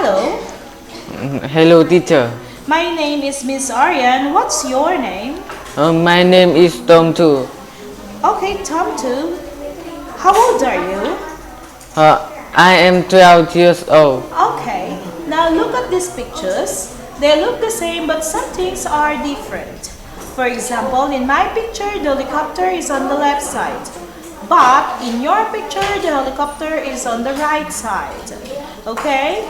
Hello, Hello, teacher. my name is Miss Aryan. What's your name? My name is Tom2. Okay, Tom2. How old are you? I am 12 years old. Okay, now look at these pictures. They look the same, but some things are different. For example, in my picture, the helicopter is on the left side. But in your picture, the helicopter is on the right side. Okay?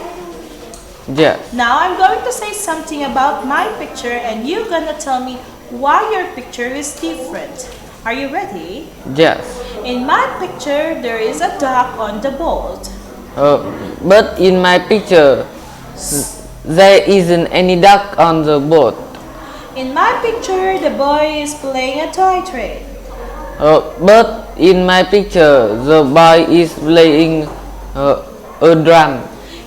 Yeah. Now I'm going to say something about my picture and you're gonna tell me why your picture is different. Are you ready? Yes. In my picture, there is a duck on the boat. But in my picture, there isn't any duck on the boat. In my picture, the boy is playing a toy train. But in my picture, the boy is playing a drum.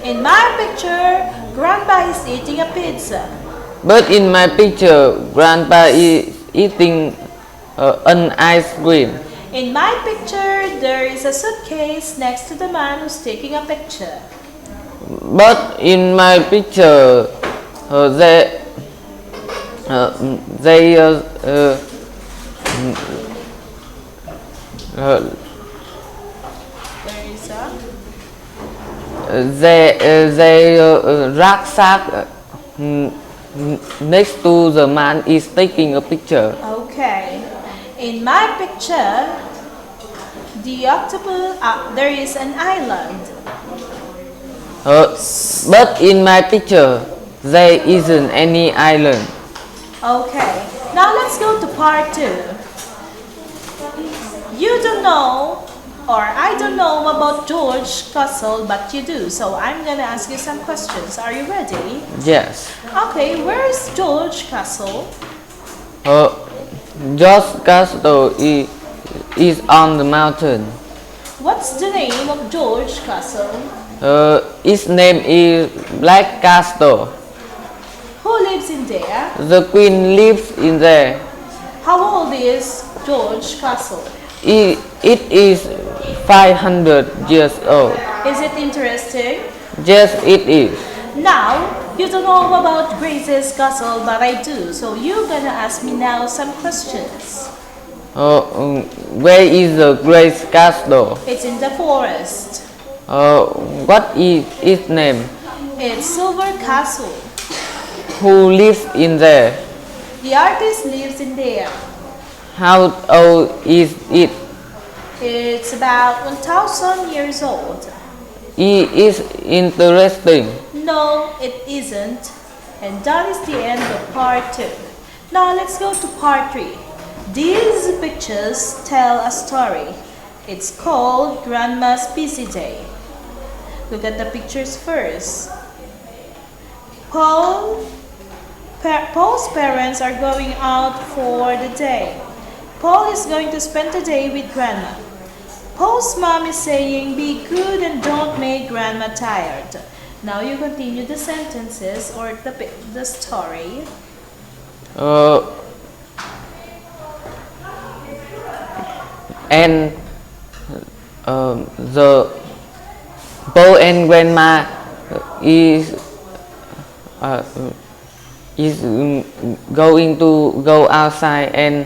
In my picture, grandpa is eating a pizza. But in my picture, grandpa is eating an ice cream. In my picture, there is a suitcase next to the man who's taking a picture. But in my picture, they There is a... they rucksack next to the man is taking a picture. Okay. In my picture, the octopus, there is an island. But in my picture, there isn't any island. Okay. Now let's go to part 2. You don't know, or I don't know about George Castle, but you do. So I'm gonna ask you some questions. Are you ready? Yes. Okay, where is George Castle? George Castle is on the mountain. What's the name of George Castle? Its name is Black Castle. Who lives in there? The queen lives in there. How old is George Castle? It is 500 years old. Is it interesting? Yes, it is. Now, you don't know about Grace's Castle, but I do. So you're gonna ask me now some questions. Where is the Grace Castle? It's in the forest. What is its name? It's Silver Castle. Who lives in there? The artist lives in there. How old is it? It's about 1,000 years old. It is interesting. No, it isn't. And that is the end of part 2. Now let's go to part 3. These pictures tell a story. It's called Grandma's Busy Day. Look at the pictures first. Paul's parents are going out for the day. Paul is going to spend the day with Grandma. Paul's mom is saying, be good and don't make Grandma tired. Now you continue the sentences or the story. And the Paul and Grandma is going to go outside, and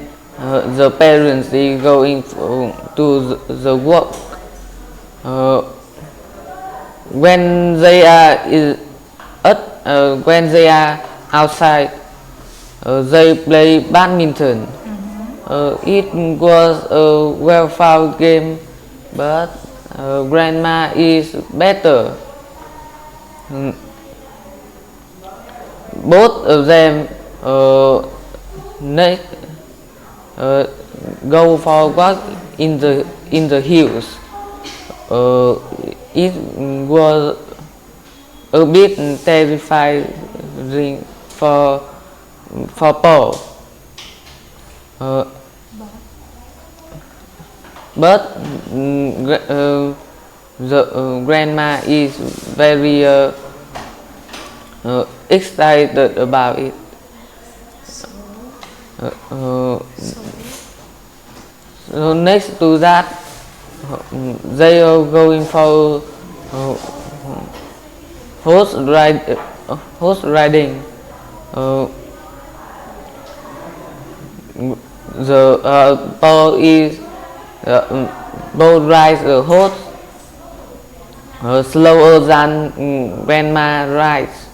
the parents is going to the work. When they are outside, they play badminton. It was a well-fought game, but Grandma is better. Both of them go for walk in the hills. It was a bit terrifying for Paul. But the grandma is very excited about it. So next to that, they are going for horse riding. Uh, the boy rides a horse slower than grandma rides.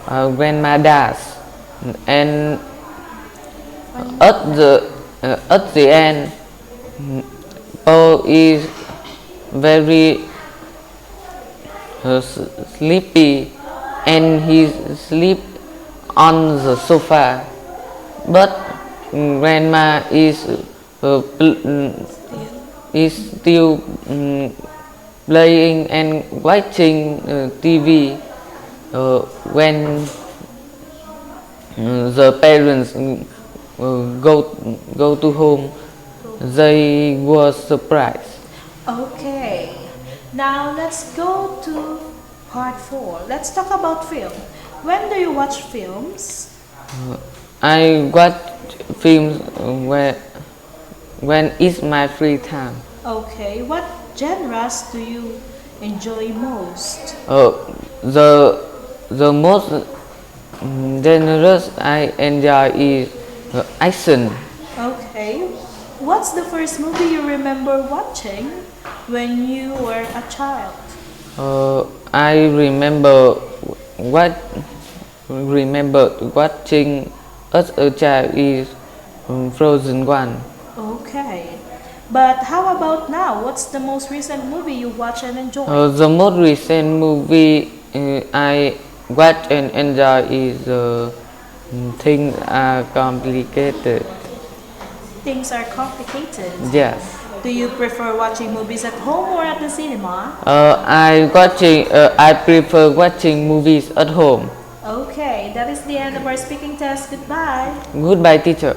Grandma does, and at the end, Paul is very sleepy, and he sleep on the sofa. But grandma is still playing and watching TV when the parents go to home. They were surprised. Okay, now let's go to part 4. Let's talk about film. When do you watch films? I watch films when it's my free time. Okay, what genres do you enjoy most? The most genres I enjoy is action. Okay, what's the first movie you remember watching when you were a child? I remember watching as a child is Frozen 1. Okay, but how about now? What's the most recent movie you watch and enjoy? The most recent movie I watch and enjoy is Things Are Complicated. Things are complicated. Yes. Do you prefer watching movies at home or at the cinema? I prefer watching movies at home. Okay, that is the end of our speaking test. Goodbye. Goodbye, teacher.